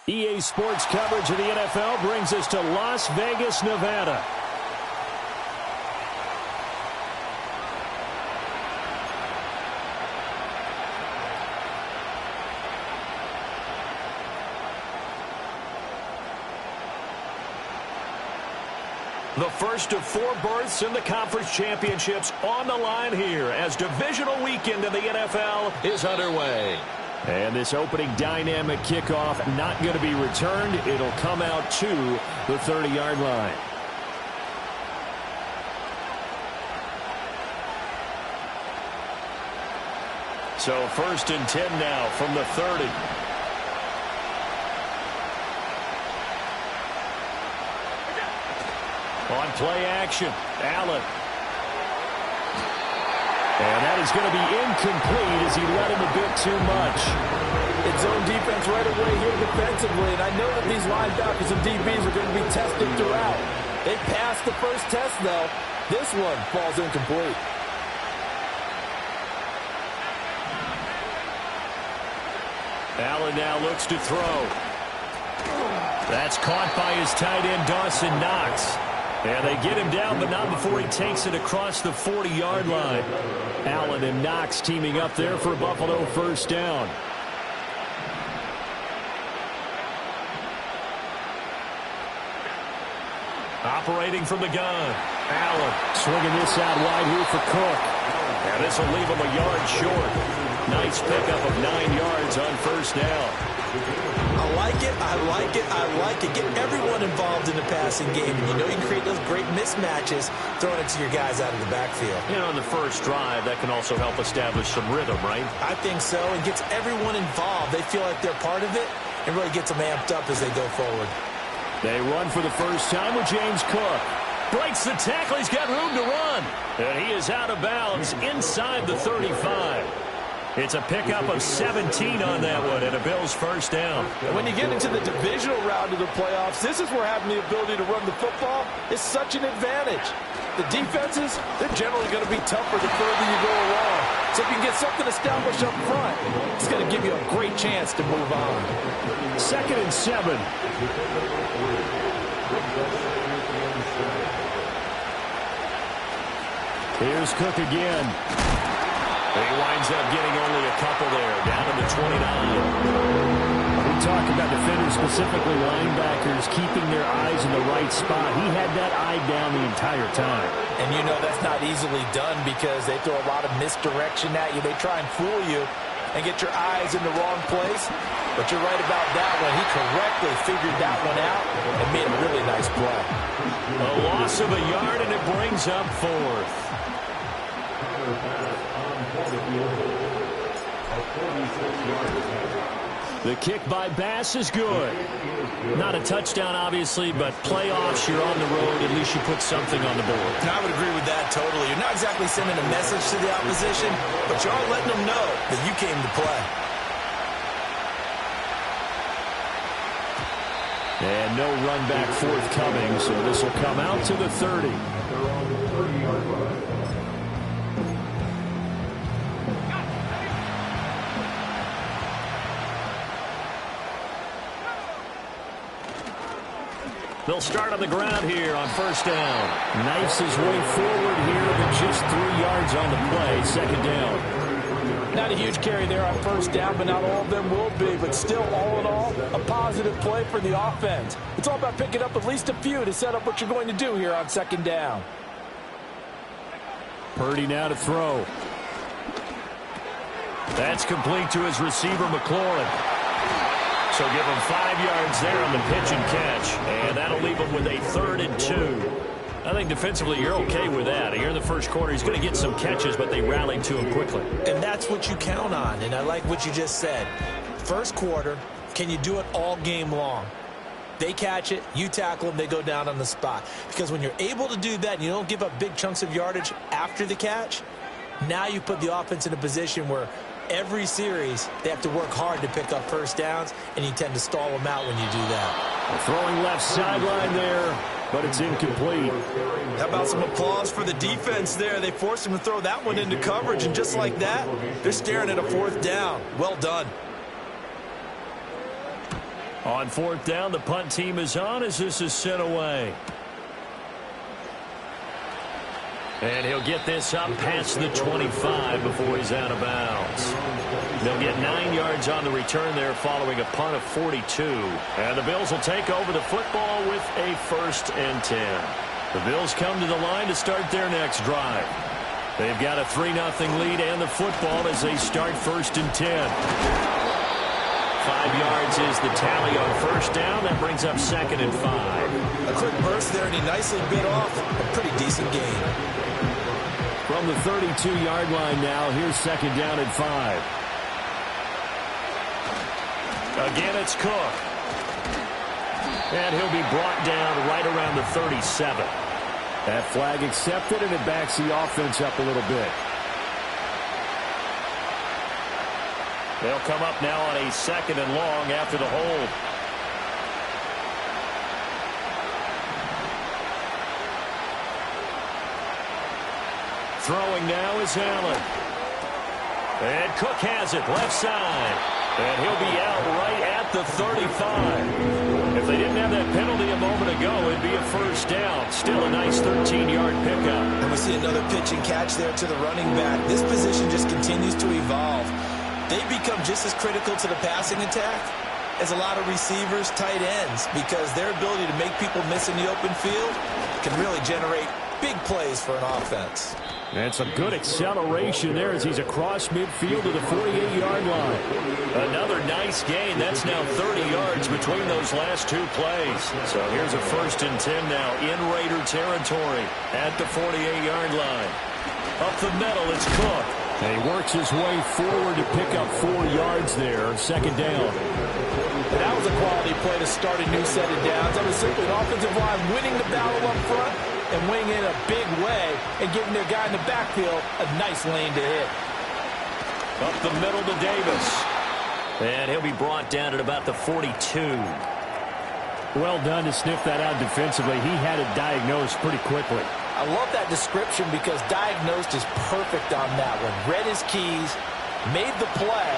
EA Sports coverage of the NFL brings us to Las Vegas, Nevada. The first of 4 berths in the conference championships on the line here as divisional weekend in the NFL is underway. And this opening dynamic kickoff not going to be returned. It'll come out to the 30-yard line. So 1st and 10 now from the 30. On play action, Allen. And that is going to be incomplete as he let him a bit too much. It's zone defense right away here defensively, and I know that these linebackers and DBs are going to be tested throughout. They passed the first test, though. This one falls incomplete. Allen now looks to throw. That's caught by his tight end, Dawson Knox. And they get him down, but not before he takes it across the 40-yard line. Allen and Knox teaming up there for a Buffalo first down. Operating from the gun. Allen swinging this out wide here for Cook. And this will leave him a yard short. Nice pickup of 9 yards on first down. I like it, I like it, I like it. Get everyone involved in the passing game. And you know you can create those great mismatches throwing it to your guys out of the backfield. You know, on the first drive, that can also help establish some rhythm, right? I think so. It gets everyone involved. They feel like they're part of it and really gets them amped up as they go forward. They run for the first time with James Cook. Breaks the tackle. He's got room to run. And he is out of bounds inside the 35. It's a pickup of 17 on that one and a Bills first down. And when you get into the divisional round of the playoffs, this is where having the ability to run the football is such an advantage. The defenses, they're generally going to be tougher the further you go along. So if you can get something established up front, it's going to give you a great chance to move on. 2nd and 7. Here's Cook again. He winds up getting only a couple there, down to the 29. We talk about defenders, specifically linebackers, keeping their eyes in the right spot. He had that eye down the entire time. And you know that's not easily done because they throw a lot of misdirection at you. They try and fool you and get your eyes in the wrong place. But you're right about that one. He correctly figured that one out and made a really nice play. A loss of a yard, and it brings up 4th. The kick by Bass is good. Not a touchdown, obviously, but playoffs, you're on the road. At least you put something on the board. And I would agree with that totally. You're not exactly sending a message to the opposition, but you are letting them know that you came to play. And no run back forthcoming, so this will come out to the 30. They'll start on the ground here on first down. Knifes his way forward here, but just 3 yards on the play. 2nd down. Not a huge carry there on first down, but not all of them will be. But still, all in all, a positive play for the offense. It's all about picking up at least a few to set up what you're going to do here on 2nd down. Purdy now to throw. That's complete to his receiver, McLaurin. So give him 5 yards there on the pitch and catch. And that'll leave him with a 3rd and 2. I think defensively you're okay with that. Here in the first quarter, he's going to get some catches, but they rallied to him quickly. And that's what you count on, and I like what you just said. First quarter, can you do it all game long? They catch it, you tackle them, they go down on the spot. Because when you're able to do that and you don't give up big chunks of yardage after the catch, now you put the offense in a position where every series they have to work hard to pick up first downs, and you tend to stall them out when you do that. Throwing left sideline there, but it's incomplete. How about some applause for the defense there? They forced him to throw that one into coverage, and just like that, they're staring at a 4th down. Well done. On fourth down, the punt team is on as this is sent away. And he'll get this up past the 25 before he's out of bounds. They'll get 9 yards on the return there following a punt of 42. And the Bills will take over the football with a 1st and 10. The Bills come to the line to start their next drive. They've got a 3-0 lead and the football as they start 1st and 10. 5 yards is the tally on 1st down. That brings up 2nd and 5. A quick burst there, and he nicely bit off a pretty decent gain. From the 32-yard line now, here's 2nd down and 5. Again, it's Cook. And he'll be brought down right around the 37. That flag accepted, and it backs the offense up a little bit. They'll come up now on a 2nd and long after the hold. Throwing now is Allen. And Cook has it left side. And he'll be out right at the 35. If they didn't have that penalty a moment ago, it'd be a 1st down. Still a nice 13-yard pickup. And we see another pitch and catch there to the running back. This position just continues to evolve. They become just as critical to the passing attack as a lot of receivers, tight ends, because their ability to make people miss in the open field can really generate big plays for an offense. That's a good acceleration there as he's across midfield to the 48-yard line. Another nice gain. That's now 30 yards between those last 2 plays. So here's a 1st and 10 now in Raider territory at the 48-yard line. Up the middle, it's Cook. And he works his way forward to pick up 4 yards there. 2nd down. And that was a quality play to start a new set of downs. That was simply an offensive line winning the battle up front and winning in a big way and giving their guy in the backfield a nice lane to hit. Up the middle to Davis. And he'll be brought down at about the 42. Well done to sniff that out defensively. He had it diagnosed pretty quickly. I love that description because diagnosed is perfect on that one. Read his keys, made the play,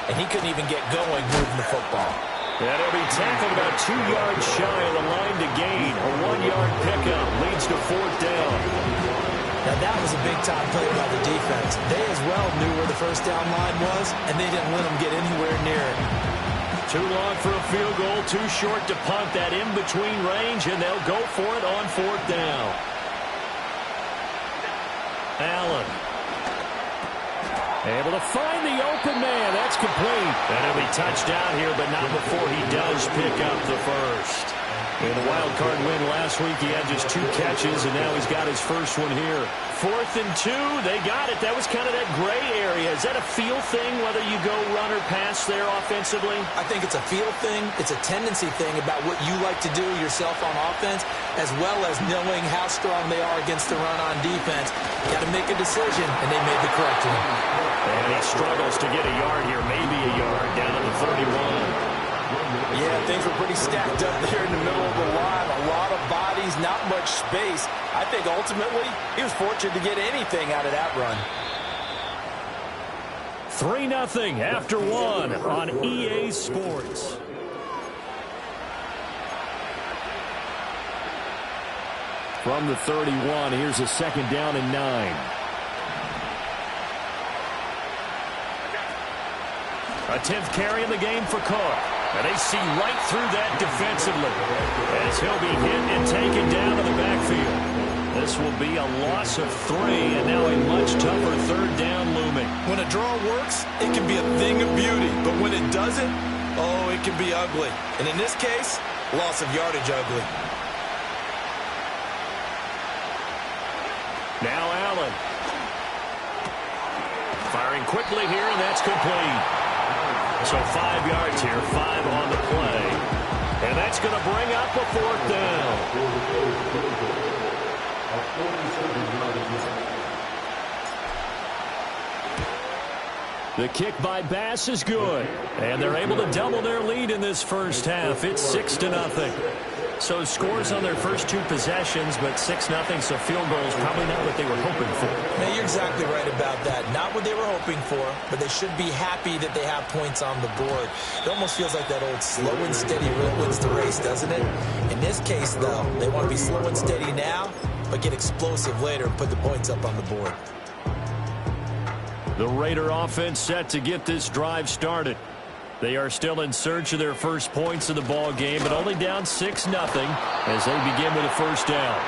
and he couldn't even get going moving the football. And he'll be tackled about 2 yards shy of the line to gain. A 1-yard pickup leads to 4th down. Now that was a big-time play by the defense. They as well knew where the 1st down line was, and they didn't let them get anywhere near it. Too long for a field goal, too short to punt. That in-between range, and they'll go for it on 4th down. Allen. Able to find the open man. That's complete. And he'll be touched down here, but not before he does pick up the 1st. In the wild card win last week, he had just 2 catches, and now he's got his 1st one here. 4th and 2, they got it. That was kind of that gray area. Is that a feel thing, whether you go run or pass there offensively? I think it's a feel thing. It's a tendency thing about what you like to do yourself on offense, as well as knowing how strong they are against the run on defense. You got to make a decision, and they made the correct one. And he struggles to get a yard here, maybe a yard, down to the 31. Yeah, things were pretty stacked up there in the middle of the line. A lot of bodies, not much space. I think ultimately he was fortunate to get anything out of that run. 3-0 after 1 on EA Sports. From the 31, here's a 2nd down and 9. A 10th carry in the game for Cook. And they see right through that defensively as he'll be hit and taken down to the backfield. This will be a loss of 3, and now a much tougher 3rd down looming. When a draw works, it can be a thing of beauty. But when it doesn't, oh, it can be ugly. And in this case, loss of yardage ugly. Now Allen. Firing quickly here, and that's complete. So 5 yards here, 5 on the play. And that's going to bring up a 4th down. The kick by Bass is good. And they're able to double their lead in this first half. It's 6-0. So scores on their first 2 possessions, but 6-0, so field goals probably not what they were hoping for. Now, you're exactly right about that. Not what they were hoping for, but they should be happy that they have points on the board. It almost feels like that old slow and steady wins the race, doesn't it? In this case, though, they want to be slow and steady now, but get explosive later and put the points up on the board. The Raider offense set to get this drive started. They are still in search of their first points of the ball game, but only down 6-0 as they begin with a first down.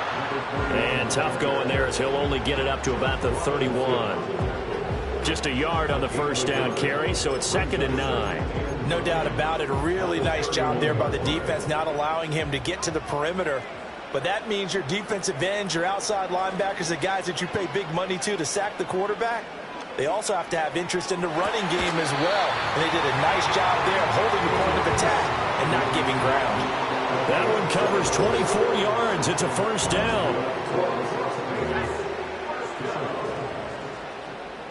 And tough going there as he'll only get it up to about the 31. Just a yard on the first down carry, so it's 2nd and 9. No doubt about it. A really nice job there by the defense, not allowing him to get to the perimeter. But that means your defensive ends, your outside linebackers, the guys that you pay big money to sack the quarterback, they also have to have interest in the running game as well. And they did a nice job there of holding the point of attack and not giving ground. That one covers 24 yards. It's a first down.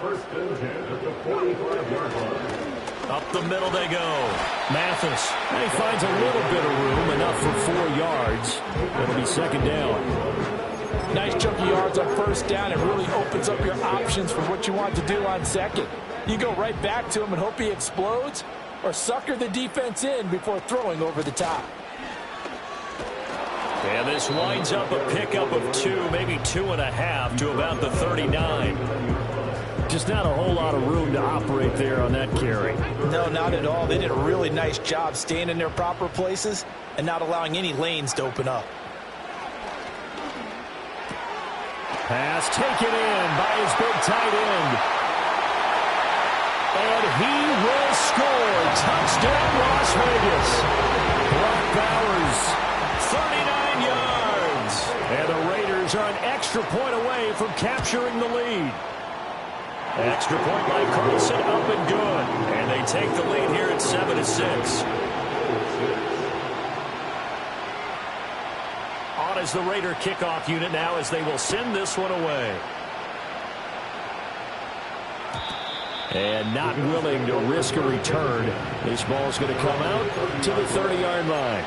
First and 10 at the 45-yard line. Up the middle they go. Mathis. And he finds a little bit of room, enough for 4 yards. It'll be 2nd down. Nice chunky yards on first down. It really opens up your options for what you want to do on second. You go right back to him and hope he explodes, or sucker the defense in before throwing over the top. And this winds up a pickup of 2, maybe 2.5 to about the 39. Just not a whole lot of room to operate there on that carry. No, not at all. They did a really nice job staying in their proper places and not allowing any lanes to open up. Pass taken in by his big tight end. And he will score. Touchdown, Las Vegas. Brock Bowers, 39 yards. And the Raiders are an extra point away from capturing the lead. Extra point by Carlson, up and good. And they take the lead here at 7-6. On as the Raider kickoff unit now as they will send this one away. And not willing to risk a return. This ball's going to come out to the 30-yard line.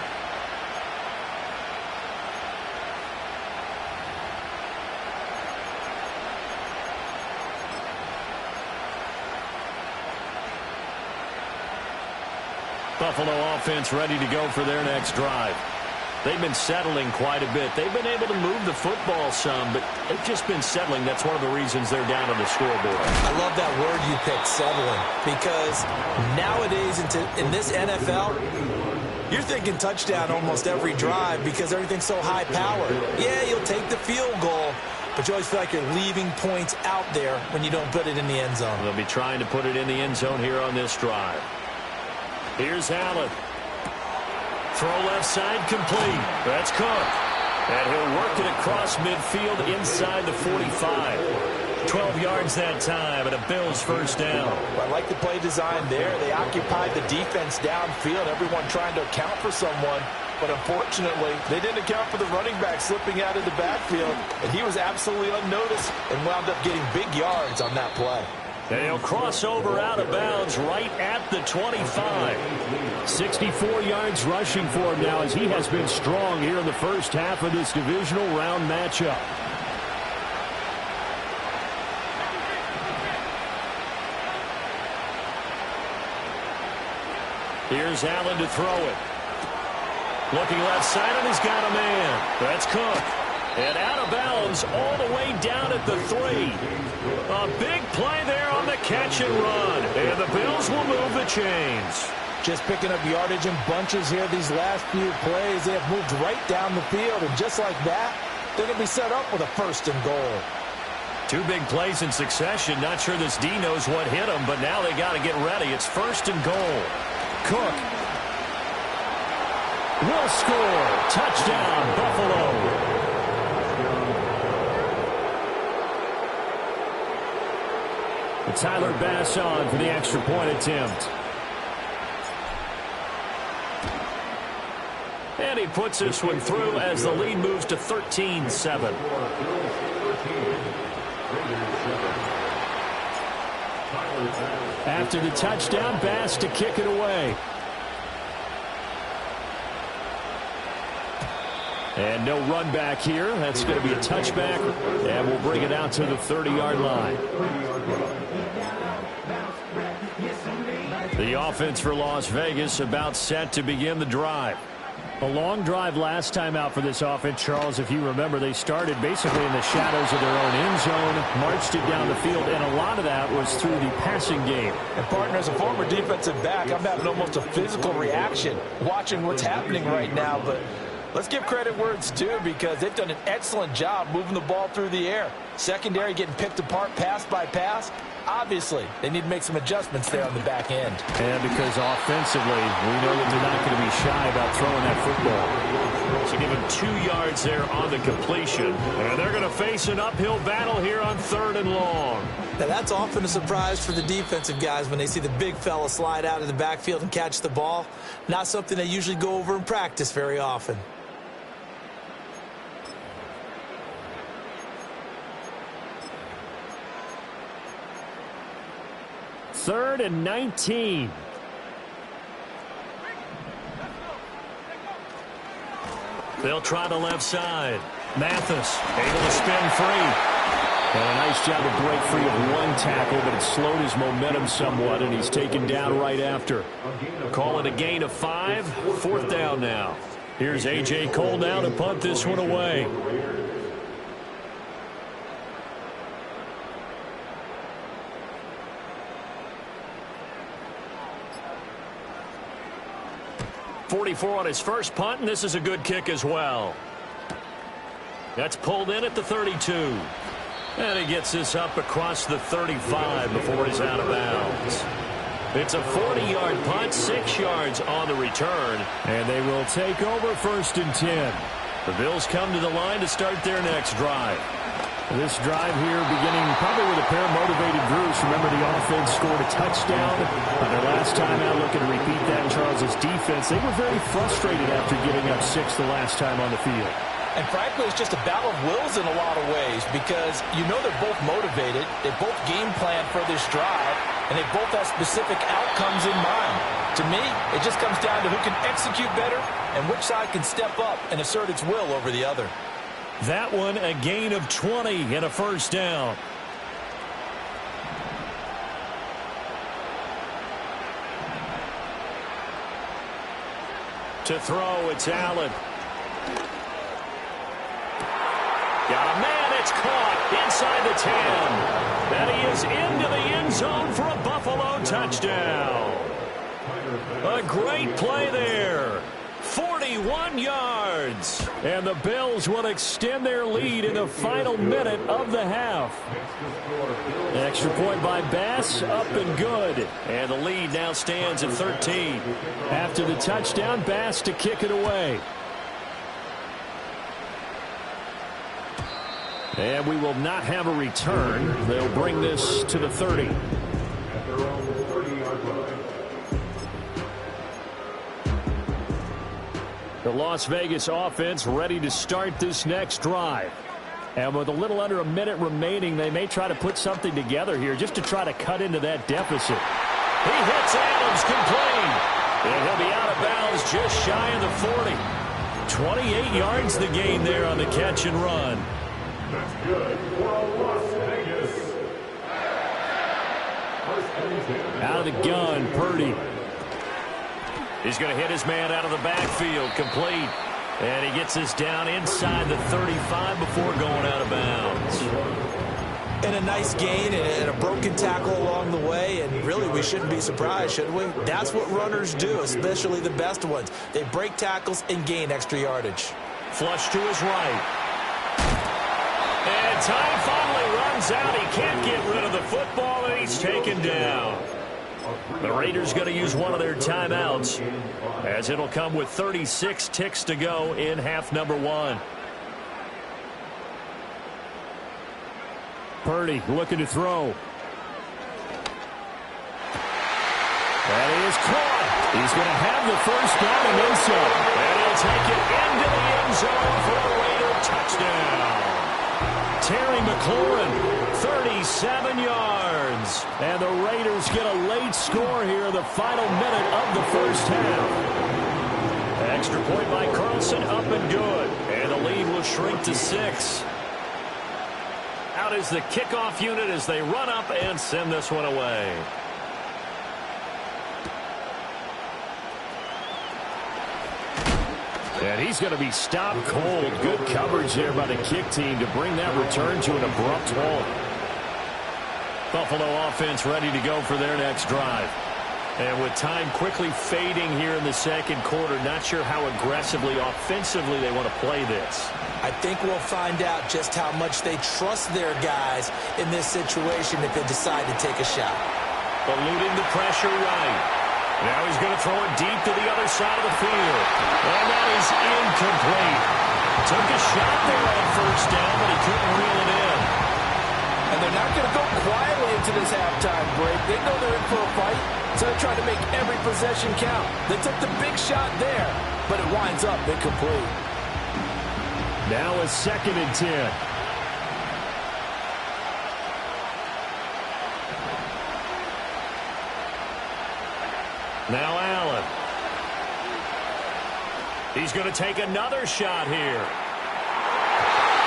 Buffalo offense ready to go for their next drive. They've been settling quite a bit. They've been able to move the football some, but they've just been settling. That's one of the reasons they're down on the scoreboard. I love that word you picked, settling, because nowadays in this NFL, you're thinking touchdown almost every drive because everything's so high-powered. Yeah, you'll take the field goal, but you always feel like you're leaving points out there when you don't put it in the end zone. They'll be trying to put it in the end zone here on this drive. Here's Allen. Throw left side complete. That's Cook. And he'll work it across midfield inside the 45. 12 yards that time and a Bills first down. I like the play design there. They occupied the defense downfield, everyone trying to account for someone. But unfortunately, they didn't account for the running back slipping out of the backfield. And he was absolutely unnoticed and wound up getting big yards on that play. They'll cross over out of bounds right at the 25. 64 yards rushing for him now as he has been strong here in the first half of this divisional round matchup. Here's Allen to throw it. Looking left side, and he's got a man. That's Cook. And out of bounds all the way down at the 3. A big play there on the catch and run. And the Bills will move the chains. Just picking up yardage in bunches here these last few plays. They have moved right down the field, and just like that, they're going to be set up with a first and goal. 2 big plays in succession. Not sure this D knows what hit him, but now they got to get ready. It's first and goal. Cook will score. Touchdown, Buffalo. Tyler Bass on for the extra point attempt. And he puts this one through as the lead moves to 13-7. After the touchdown, Bass to kick it away. And no run back here. That's going to be a touchback, and we'll bring it out to the 30-yard line. The offense for Las Vegas about set to begin the drive. A long drive last time out for this offense, Charles. If you remember, they started basically in the shadows of their own end zone, marched it down the field, and a lot of that was through the passing game. And, partner, as a former defensive back, I'm having almost a physical reaction watching what's happening right now. But let's give credit where it's due, because they've done an excellent job moving the ball through the air. Secondary getting picked apart pass by pass. Obviously, they need to make some adjustments there on the back end. And because offensively, we know that they're not going to be shy about throwing that football. So give him 2 yards there on the completion. And they're going to face an uphill battle here on 3rd and long. Now, that's often a surprise for the defensive guys when they see the big fella slide out of the backfield and catch the ball. Not something they usually go over in practice very often. 3rd and 19. They'll try the left side. Mathis able to spin free. And a nice job to break free of one tackle, but it slowed his momentum somewhat, and he's taken down right after. Call it a gain of 5. 4th down now. Here's A.J. Cole now to punt this one away. .44 on his first punt, and this is a good kick as well. That's pulled in at the 32. And he gets this up across the 35 before he's out of bounds. It's a 40-yard punt, 6 yards on the return, and they will take over 1st and 10. The Bills come to the line to start their next drive. This drive here beginning probably with a pair of motivated Bruce. Remember, the offense scored a touchdown on their last time out. Looking to repeat that in Charles' defense. They were very frustrated after giving up 6 the last time on the field. And frankly, it's just a battle of wills in a lot of ways, because you know they're both motivated, they both game plan for this drive, and they both have specific outcomes in mind. To me, it just comes down to who can execute better and which side can step up and assert its will over the other. That one a gain of 20 and a 1st down. To throw, it's Allen. Got a man, it's caught inside the 10. And he is into the end zone for a Buffalo touchdown. A great play there. 41 yards. And the Bills will extend their lead in the final minute of the half. Extra point by Bass, up and good. And the lead now stands at 13. After the touchdown, Bass to kick it away. And we will not have a return. They'll bring this to the 30. The Las Vegas offense ready to start this next drive. And with a little under a minute remaining, they may try to put something together here just to try to cut into that deficit. He hits Adams complete. And he'll be out of bounds just shy of the 40. 28 yards the gain there on the catch and run. That's good for Las Vegas. Out of the gun, Purdy. He's going to hit his man out of the backfield, complete. And he gets this down inside the 35 before going out of bounds. And a nice gain and a broken tackle along the way, and really we shouldn't be surprised, should we? That's what runners do, especially the best ones. They break tackles and gain extra yardage. Flush to his right. And time finally runs out. He can't get rid of the football, and he's taken down. The Raiders going to use one of their timeouts, as it'll come with 36 ticks to go in half number 1. Purdy looking to throw. That is caught. He's going to have the first down and then some. And he'll take it into the end zone for a Raider touchdown. Terry McLaurin, 37 yards. And the Raiders get a late score here in the final minute of the first half. extra point by Carlson, up and good. And the lead will shrink to 6. Out is the kickoff unit as they run up and send this one away. And he's going to be stopped cold. Good coverage there by the kick team to bring that return to an abrupt halt. Buffalo offense ready to go for their next drive. And with time quickly fading here in the second quarter, not sure how aggressively, offensively they want to play this. I think we'll find out just how much they trust their guys in this situation if they decide to take a shot. Eluding the pressure right. Now he's going to throw it deep to the other side of the field. And that is incomplete. Took a shot there on first down, but he couldn't reel it in. And they're not going to go quietly into this halftime break. They know they're in for a fight, so they're trying to make every possession count. They took the big shot there, but it winds up incomplete. Now a 2nd and 10. Now Allen. He's going to take another shot here.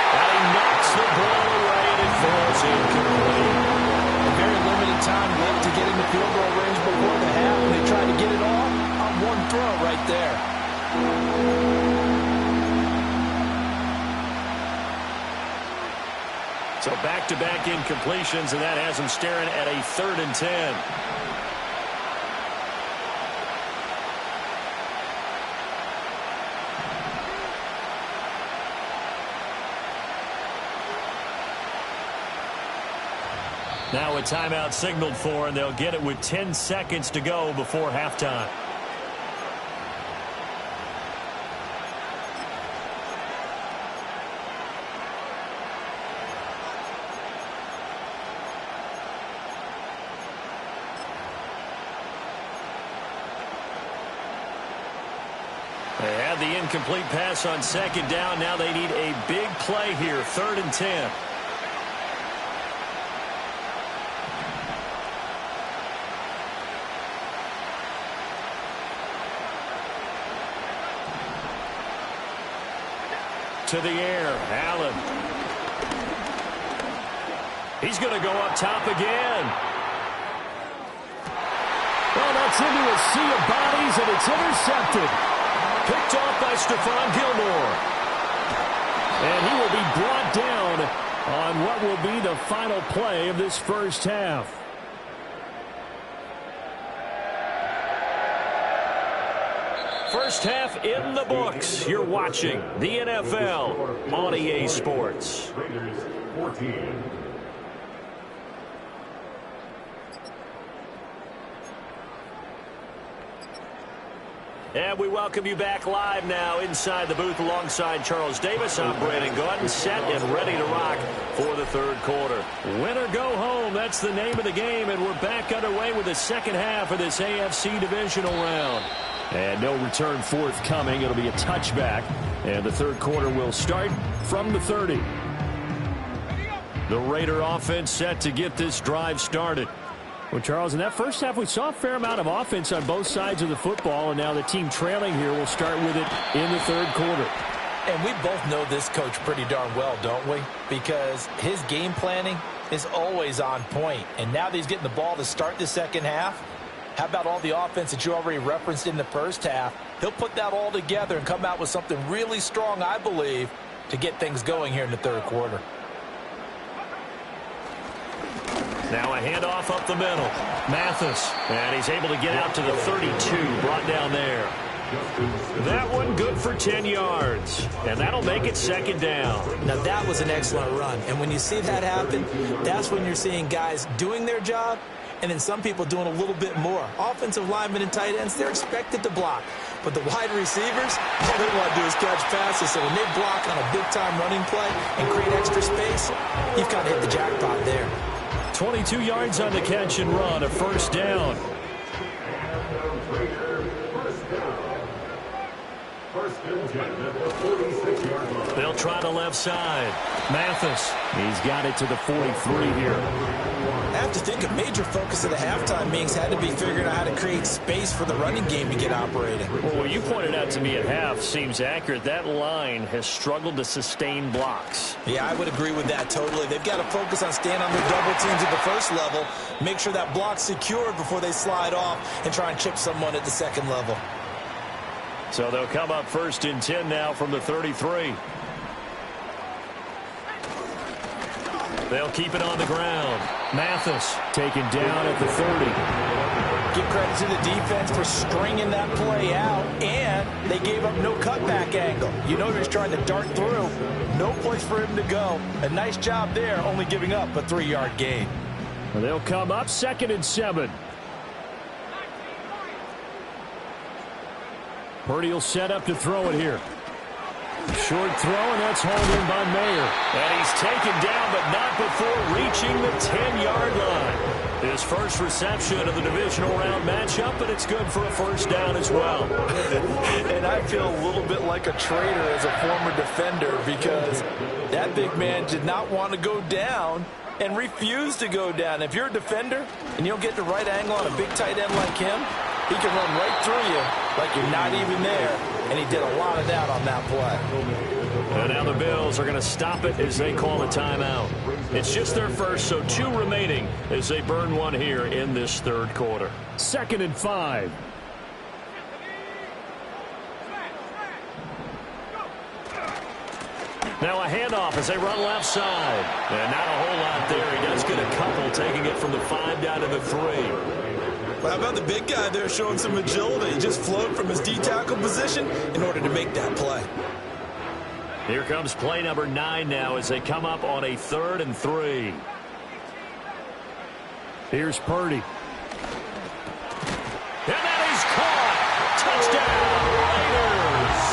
And he knocks the ball away, and it falls incomplete. Very limited time left to get into field goal range before the half, and they tried to get it all on one throw right there. So back-to-back incompletions, and that has him staring at a 3rd and 10. Now a timeout signaled for, and they'll get it with 10 seconds to go before halftime. They had the incomplete pass on 2nd down. Now they need a big play here, 3rd and 10. To the air, Allen. He's going to go up top again. Well, that's into a sea of bodies, and it's intercepted. Picked off by Stephon Gilmore. And he will be brought down on what will be the final play of this first half. First half in the books. You're watching the NFL on EA Sports. Raiders 14. And we welcome you back live now inside the booth alongside Charles Davis. I'm Brandon Gaudin, set and ready to rock for the 3rd quarter. Win or go home, that's the name of the game, and we're back underway with the second half of this AFC divisional round. And no return forthcoming. It'll be a touchback, and the 3rd quarter will start from the 30. The Raider offense set to get this drive started. Well, Charles, in that first half, we saw a fair amount of offense on both sides of the football, and now the team trailing here will start with it in the 3rd quarter. And we both know this coach pretty darn well, don't we? Because his game planning is always on point. And now that he's getting the ball to start the second half, how about all the offense that you already referenced in the first half? He'll put that all together and come out with something really strong, I believe, to get things going here in the 3rd quarter. Now a handoff up the middle. Mathis, and he's able to get out to the 32, brought down there. That one good for 10 yards, and that'll make it 2nd down. Now that was an excellent run, and when you see that happen, that's when you're seeing guys doing their job, and then some people doing a little bit more. Offensive linemen and tight ends, they're expected to block. But the wide receivers, all they want to do is catch passes. So when they block on a big-time running play and create extra space, you've kind of hit the jackpot there. 22 yards on the catch and run, a 1st down. First and 10 at the 46-yard line. They'll try the left side. Mathis, he's got it to the 43 here. I have to think a major focus of the halftime meetings had to be figuring out how to create space for the running game to get operating. Well, what you pointed out to me at half seems accurate. That line has struggled to sustain blocks. Yeah, I would agree with that totally. They've got to focus on staying on their double teams at the first level, make sure that block's secured before they slide off and try and chip someone at the second level. So they'll come up first and 10 now from the 33. They'll keep it on the ground. Mathis taken down at the 30. Give credit to the defense for stringing that play out, and they gave up no cutback angle. You know he's trying to dart through. No place for him to go. A nice job there, only giving up a 3-yard gain. They'll come up 2nd and 7. Purdy will set up to throw it here. Short throw, and that's hauled in by Mayer. And he's taken down, but not before reaching the 10-yard line. His first reception of the divisional round matchup, and it's good for a first down as well. And I feel a little bit like a traitor as a former defender because that big man did not want to go down and refused to go down. If you're a defender and you don't get the right angle on a big tight end like him, he can run right through you like you're not even there, and he did a lot of that on that play. And now the Bills are going to stop it as they call a timeout. It's just their first, so 2 remaining as they burn one here in this third quarter. 2nd and 5. Now a handoff as they run left side. And not a whole lot there. He does get a couple, taking it from the 5 down to the 3. Well, how about the big guy there showing some agility? He just flowed from his D-tackle position in order to make that play. Here comes play number 9 now as they come up on a 3rd and 3. Here's Purdy. And that is caught. Touchdown, Raiders.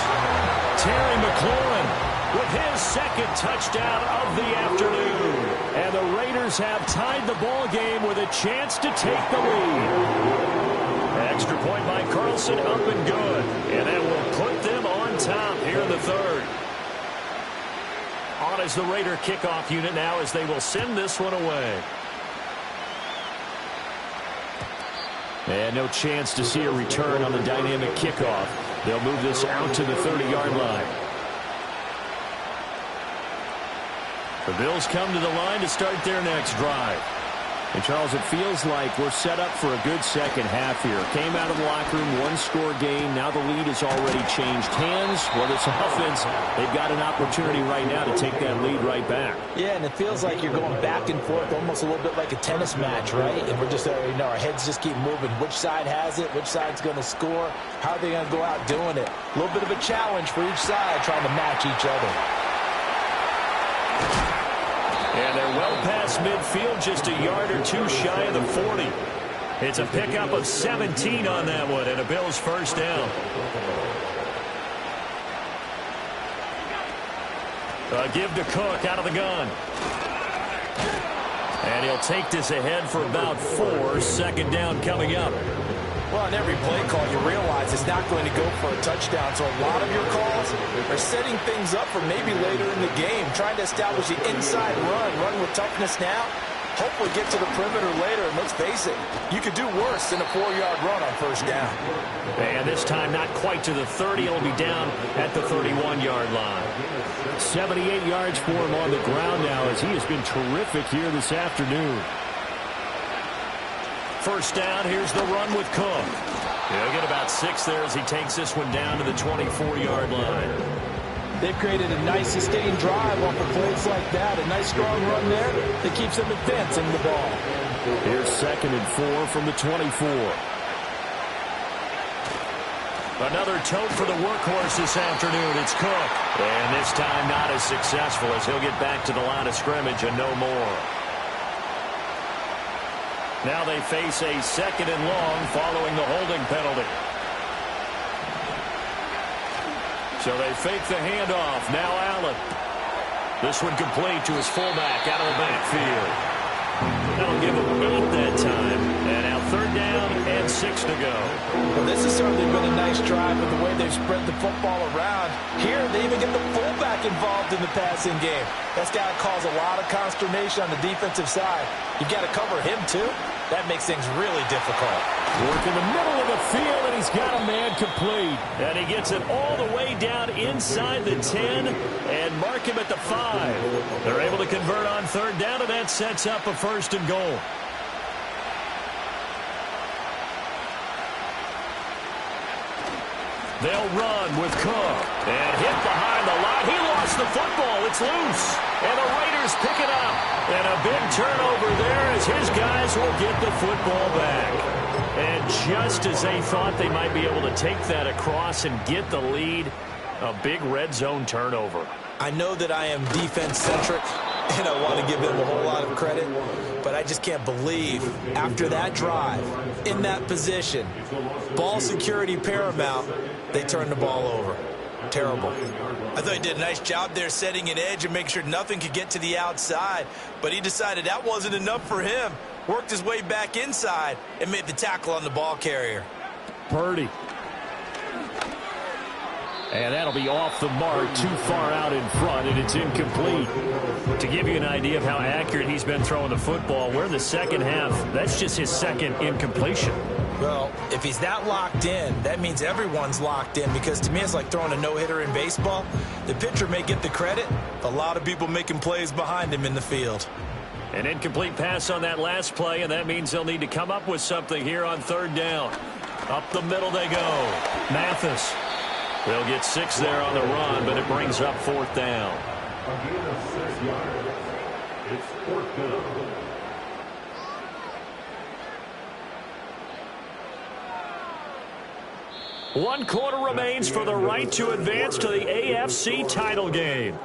Terry McLaurin with his 2nd touchdown of the afternoon. And the Raiders have tied the ball game with a chance to take the lead. Extra point by Carlson, up and good. And that will put them on top here in the 3rd. On as the Raider kickoff unit now as they will send this one away. And no chance to see a return on the dynamic kickoff. They'll move this out to the 30-yard line. The Bills come to the line to start their next drive. And, Charles, it feels like we're set up for a good second half here. Came out of the locker room, 1-score game. Now the lead has already changed hands. Well, this offense, they've got an opportunity right now to take that lead right back. Yeah, and it feels like you're going back and forth, almost a little bit like a tennis match, right? And we're just, our heads just keep moving. Which side has it? Which side's going to score? How are they going to go out doing it? A little bit of a challenge for each side, trying to match each other. And they're well past midfield, just a yard or 2 shy of the 40. It's a pickup of 17 on that one, and a Bills first down. A give to Cook out of the gun. And he'll take this ahead for about 4. 2nd down coming up. Well, in every play call, you realize it's not going to go for a touchdown. So a lot of your calls are setting things up for maybe later in the game, trying to establish the inside run with toughness now. Hopefully get to the perimeter later. And let's face it, you could do worse than a 4-yard run on first down. And this time not quite to the 30. It'll be down at the 31-yard line. 78 yards for him on the ground now as he has been terrific here this afternoon. First down, here's the run with Cook. He'll get about 6 there as he takes this one down to the 24-yard line. They've created a nice sustained drive off of plays like that. A nice strong run there that keeps them advancing the ball. Here's 2nd and 4 from the 24. Another tote for the workhorse this afternoon. It's Cook. And this time not as successful as he'll get back to the line of scrimmage and no more. Now they face a 2nd and long following the holding penalty. So they fake the handoff. Now Allen. This one complete to his fullback out of the backfield. That'll give him 8 that time. And now 3rd down and 2:06 to go. Well, this has certainly been a nice drive with the way they've spread the football around. Here, they even get the fullback involved in the passing game. That's got to cause a lot of consternation on the defensive side. You got to cover him, too. That makes things really difficult. Work in the middle of the field, and he's got a man complete. And he gets it all the way down inside the 10 and mark him at the 5. They're able to convert on third down, and that sets up a 1st and goal. They'll run with Cook. And hit behind the line. He lost the football. It's loose. And the Raiders pick it up. And a big turnover there as his guys will get the football back. And just as they thought they might be able to take that across and get the lead, a big red zone turnover. I know that I am defense-centric, and I want to give them a whole lot of credit, but I just can't believe after that drive, in that position, ball security paramount, they turned the ball over. Terrible. I thought he did a nice job there setting an edge and making sure nothing could get to the outside, but he decided that wasn't enough for him. Worked his way back inside and made the tackle on the ball carrier. Purdy. And that'll be off the mark, too far out in front, and it's incomplete. To give you an idea of how accurate he's been throwing the football, we're in the second half. That's just his second incompletion. Well, if he's that locked in, that means everyone's locked in, because to me it's like throwing a no-hitter in baseball. The pitcher may get the credit, a lot of people making plays behind him in the field. An incomplete pass on that last play, and that means they'll need to come up with something here on third down. Up the middle they go. Mathis. They'll get 6 there on the run, but it brings up 4th down. Again, of 6 yards. It's 4th down. One quarter remains for the right to advance to the AFC title game.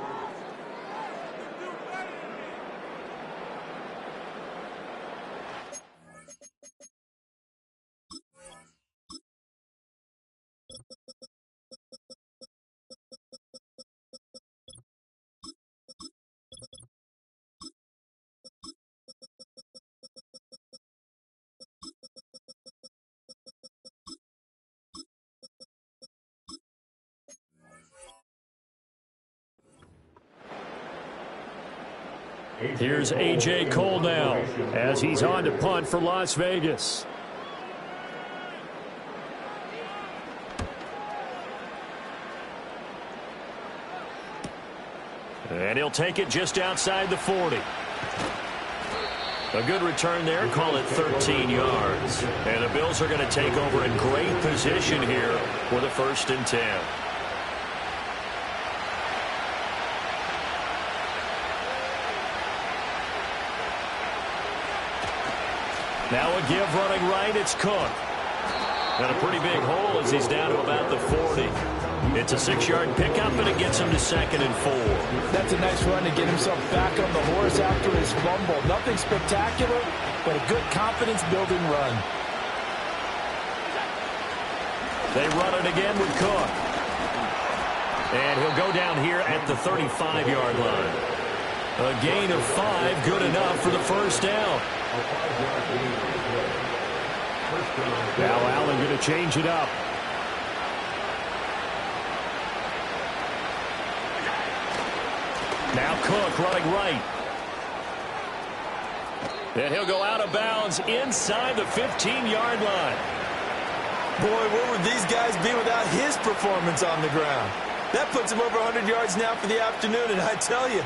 Here's A.J. Cole now as he's on to punt for Las Vegas. And he'll take it just outside the 40. A good return there, call it 13 yards. And the Bills are going to take over in great position here with a 1st and 10. Now a give running right, it's Cook. And a pretty big hole as he's down to about the 40. It's a 6-yard pickup, and it gets him to 2nd and 4. That's a nice run to get himself back on the horse after his fumble. Nothing spectacular, but a good confidence-building run. They run it again with Cook. And he'll go down here at the 35-yard line. A gain of 5, good enough for the 1st down. Now Allen going to change it up. Now Cook running right. And he'll go out of bounds inside the 15-yard line. Boy, where would these guys be without his performance on the ground? That puts him over 100 yards now for the afternoon, and I tell you,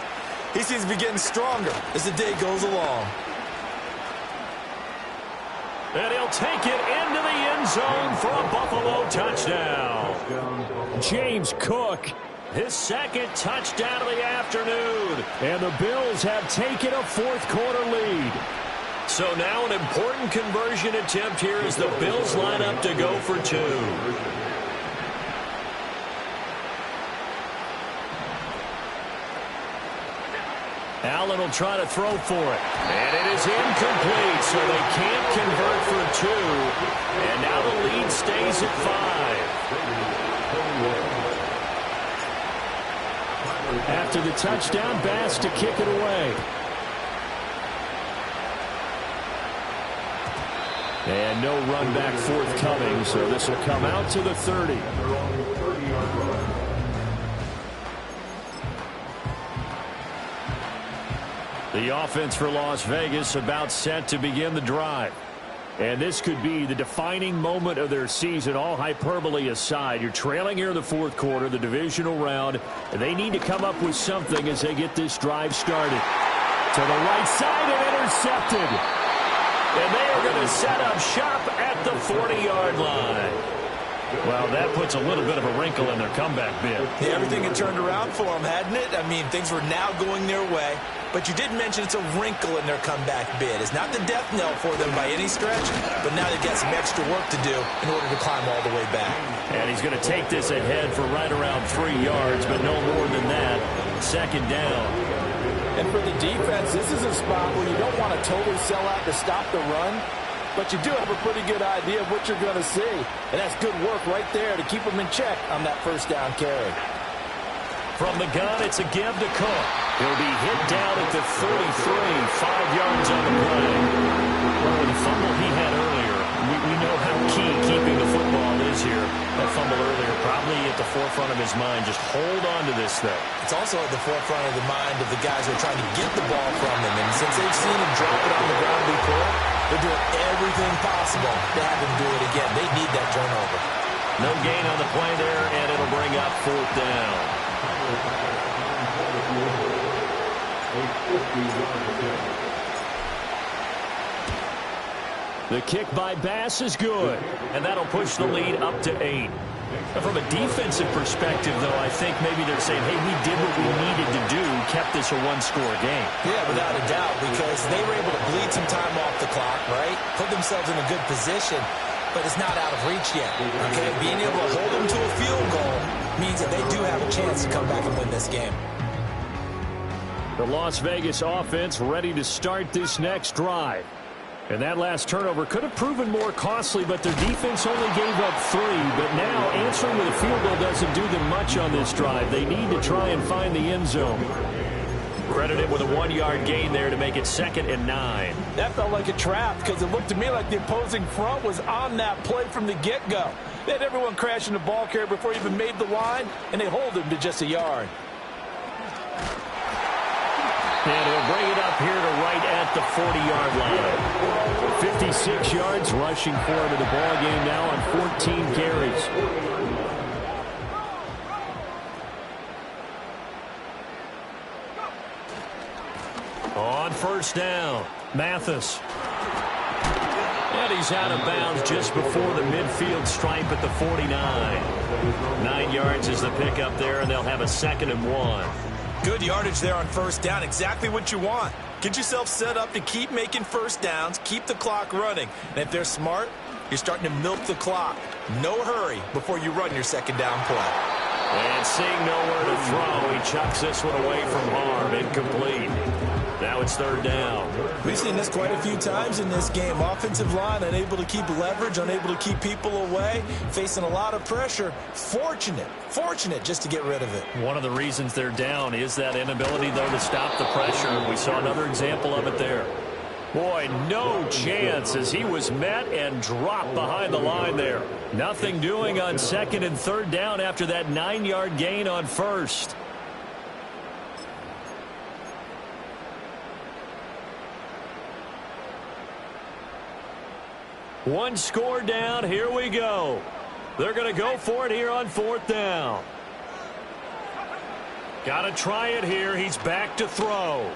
he seems to be getting stronger as the day goes along. And he'll take it into the end zone for a Buffalo touchdown. James Cook, his 2nd touchdown of the afternoon. And the Bills have taken a 4th quarter lead. So now an important conversion attempt here as the Bills line up to go for 2. Allen will try to throw for it. And it is incomplete, so they can't convert for 2. And now the lead stays at 5. After the touchdown, Bass to kick it away. And no run back forthcoming, so this will come out to the 30. The offense for Las Vegas about set to begin the drive. And this could be the defining moment of their season, all hyperbole aside. You're trailing here in the fourth quarter, the divisional round, and they need to come up with something as they get this drive started. To the right side and intercepted. And they are going to set up shop at the 40-yard line. Well, that puts a little bit of a wrinkle in their comeback bid. Yeah, everything had turned around for them, hadn't it? I mean, things were now going their way. But you did mention it's a wrinkle in their comeback bid. It's not the death knell for them by any stretch, but now they've got some extra work to do in order to climb all the way back. And he's going to take this ahead for right around 3 yards, but no more than that. Second down. And for the defense, this is a spot where you don't want to totally sell out to stop the run, but you do have a pretty good idea of what you're going to see. And that's good work right there to keep them in check on that first down carry. From the gun, it's a give to Cook. He'll be hit down at the 33, 5 yards on the play. Well, with the fumble he had earlier, we know how key keeping the football is here. That fumble earlier probably at the forefront of his mind. Just hold on to this thing. It's also at the forefront of the mind of the guys who are trying to get the ball from him. And since they've seen him drop it on the ground before, they're doing everything possible to have him do it again. They need that turnover. No gain on the play there, and it'll bring up fourth down. The kick by Bass is good, and that'll push the lead up to 8. From a defensive perspective, though, I think maybe they're saying, hey, we did what we needed to do, kept this a one-score game. Yeah, without a doubt, because they were able to bleed some time off the clock, right? Put themselves in a good position, but it's not out of reach yet, okay? Being able to hold them to a field goal means that they do have a chance to come back and win this game. The Las Vegas offense ready to start this next drive. And that last turnover could have proven more costly, but their defense only gave up 3. But now answering with a field goal doesn't do them much on this drive. They need to try and find the end zone. Credited with a 1-yard gain there to make it 2nd and 9. That felt like a trap because it looked to me like the opposing front was on that play from the get-go. They had everyone crashing the ball carrier before he even made the line, and they hold him to just a yard. And he'll bring it up here to right at the 40-yard line. 56 yards rushing for him in the ball game now on 14 carries. On first down, Mathis. And he's out of bounds just before the midfield stripe at the 49. 9 yards is the pickup there, and they'll have a 2nd and 1. Good yardage there on first down. Exactly what you want. Get yourself set up to keep making first downs, keep the clock running. And if they're smart, you're starting to milk the clock. No hurry before you run your second down play. And seeing nowhere to throw, he chucks this one away from harm. Incomplete. Now it's 3rd down. We've seen this quite a few times in this game. Offensive line unable to keep leverage, unable to keep people away, facing a lot of pressure. Fortunate just to get rid of it. One of the reasons they're down is that inability, though, to stop the pressure. We saw another example of it there. Boy, no chance as he was met and dropped behind the line there. Nothing doing on 2nd and 3rd down after that 9-yard gain on first. One score down. Here we go. They're going to go for it here on 4th down. Got to try it here. He's back to throw.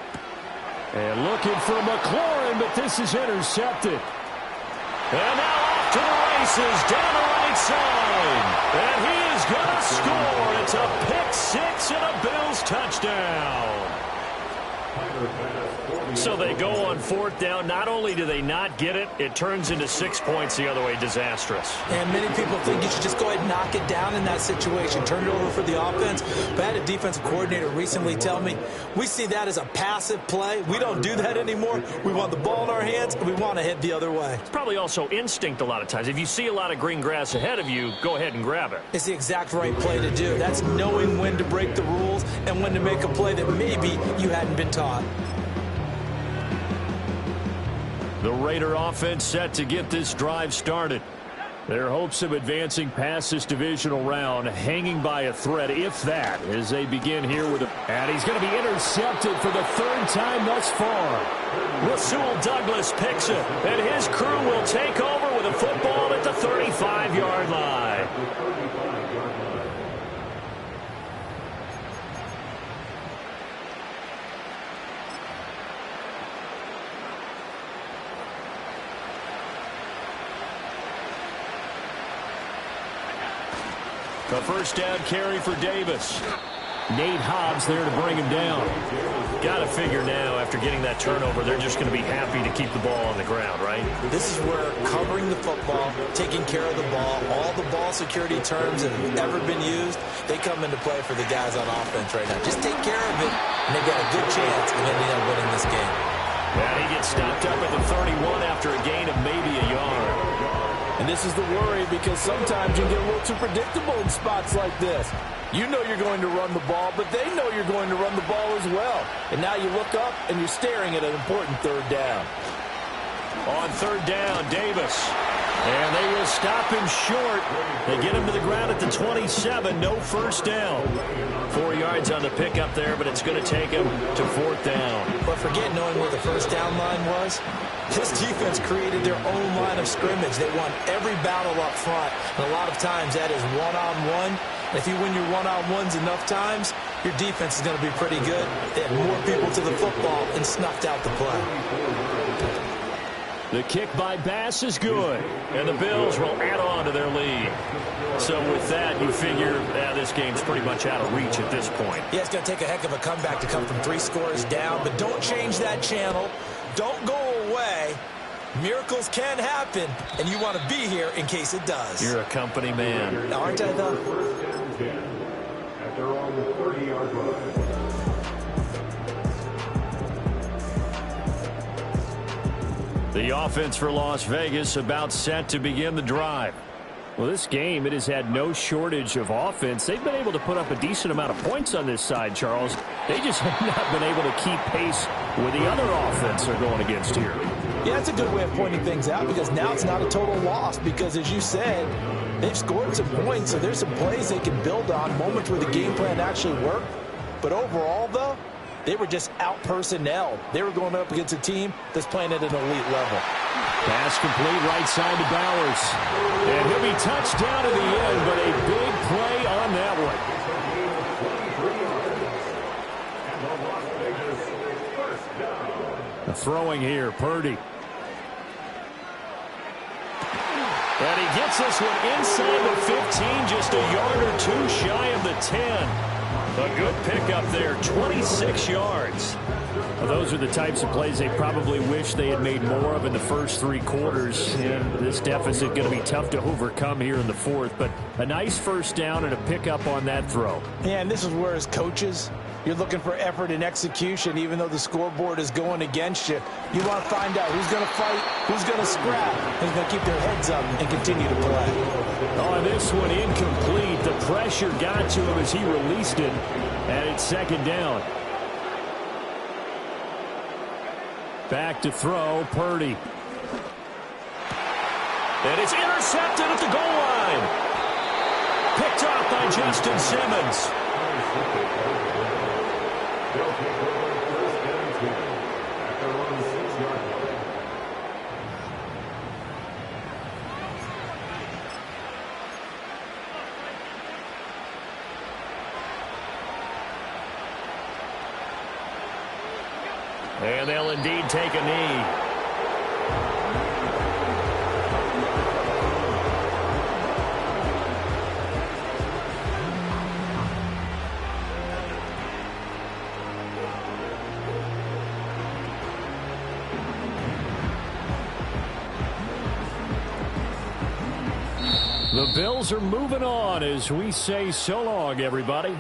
And looking for McLaurin, but this is intercepted. And now off to the races down the right side. And he is going to score. It's a pick 6 and a Bills touchdown. So they go on 4th down. Not only do they not get it, it turns into 6 points the other way. Disastrous. And many people think you should just go ahead and knock it down in that situation. Turn it over for the offense. But I had a defensive coordinator recently tell me, we see that as a passive play. We don't do that anymore. We want the ball in our hands, and we want to head the other way. It's probably also instinct a lot of times. If you see a lot of green grass ahead of you, go ahead and grab it. It's the exact right play to do. That's knowing when to break the rules and when to make a play that maybe you hadn't been taught. The Raider offense set to get this drive started. Their hopes of advancing past this divisional round hanging by a thread, if that, as they begin here with and he's going to be intercepted for the third time thus far. Rasul Douglas picks it, and his crew will take over with a football at the 35-yard line. A first down carry for Davis. Nate Hobbs there to bring him down. Got to figure now, after getting that turnover, they're just going to be happy to keep the ball on the ground, right? This is where covering the football, taking care of the ball, all the ball security terms that have ever been used, they come into play for the guys on offense right now. Just take care of it, and they've got a good chance of ending up winning this game. And he gets stopped up at the 31 after a gain of maybe a yard. And this is the worry, because sometimes you get a little too predictable in spots like this. You know you're going to run the ball, but they know you're going to run the ball as well. And now you look up, and you're staring at an important third down. On third down, Davis. And they will stop him short. They get him to the ground at the 27. No first down. 4 yards on the pickup there, but it's going to take him to fourth down. But forget knowing where the first down line was. This defense created their own line of scrimmage. They won every battle up front, and a lot of times that is one-on-one. And if you win your one-on-ones enough times, your defense is going to be pretty good. They had more people to the football and snuffed out the play. The kick by Bass is good, and the Bills will add on to their lead. So with that, you figure this game's pretty much out of reach at this point. Yeah, it's going to take a heck of a comeback to come from 3 scores down, but don't change that channel. Don't go away. Miracles can happen, and you want to be here in case it does. You're a company man. Aren't I, though? At their own 30-yard line. The offense for Las Vegas about set to begin the drive. Well, this game, it has had no shortage of offense. They've been able to put up a decent amount of points on this side, Charles. They just have not been able to keep pace with the other offense they're going against here. Yeah, that's a good way of pointing things out, because now it's not a total loss, because as you said, they've scored some points, so there's some plays they can build on, moments where the game plan actually worked. But overall, though, they were just out-personnel. They were going up against a team that's playing at an elite level. Pass complete right side to Bowers. And he'll be touched down to the end, but a big play on that one. The throwing here, Purdy. And he gets this one inside the 15, just a yard or two shy of the 10. A good pickup there, 26 yards. Well, those are the types of plays they probably wish they had made more of in the first 3 quarters. And this deficit going to be tough to overcome here in the fourth. But a nice first down and a pickup on that throw. Yeah, and this is where, as coaches, you're looking for effort and execution, even though the scoreboard is going against you. You want to find out who's going to fight, who's going to scrap, who's going to keep their heads up and continue to play. On this one, incomplete. The pressure got to him as he released it, and it's second down. Back to throw, Purdy. And it's intercepted at the goal line. Picked off by Justin Simmons. And they'll indeed take a knee. The Bills are moving on as we say so long, everybody.